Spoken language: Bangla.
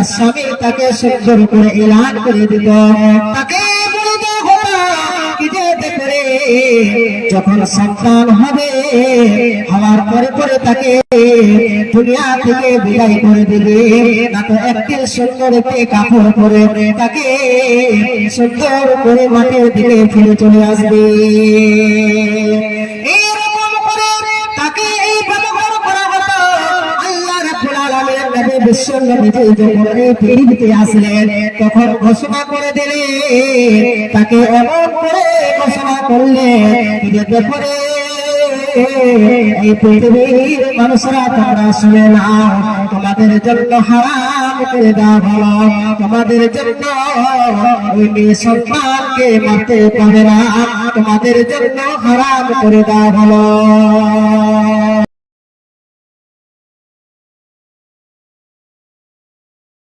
তার স্বামী তাকে সুন্দর করে এলান করে দিল, তাকে বলে দেওয়া হলো কি যে দেখে যখন সন্তান হবে হওয়ার পরে পরে তাকে দুনিয়া থেকে বিদায় করে দিবে, তাকে একটি সুন্দর একটি কাপড় পরে তাকে সুন্দর করে মাটির দিকে ফিরে চলে আসবে। এরকম করে তাকে এই ব্যবহার করা হতো। আল্লাহ রাব্বুল আলামিন নবী বিশ্ব নবী যখন এই পৃথিবীতে আসলেন তখন ঘোষণা করে দিলেন, তাকে এমন করে ঘোষণা করলেন যে ব্যাপারে এই পৃথিবীর মানুষরা তোমরা শুনে নাও, তোমাদের জন্য হারাম করে দেওয়া হলো, তোমাদের জন্য ওই মেয়ে সন্তানকে মারতে পারে না, তোমাদের জন্য হারাম করে দেওয়া হলো।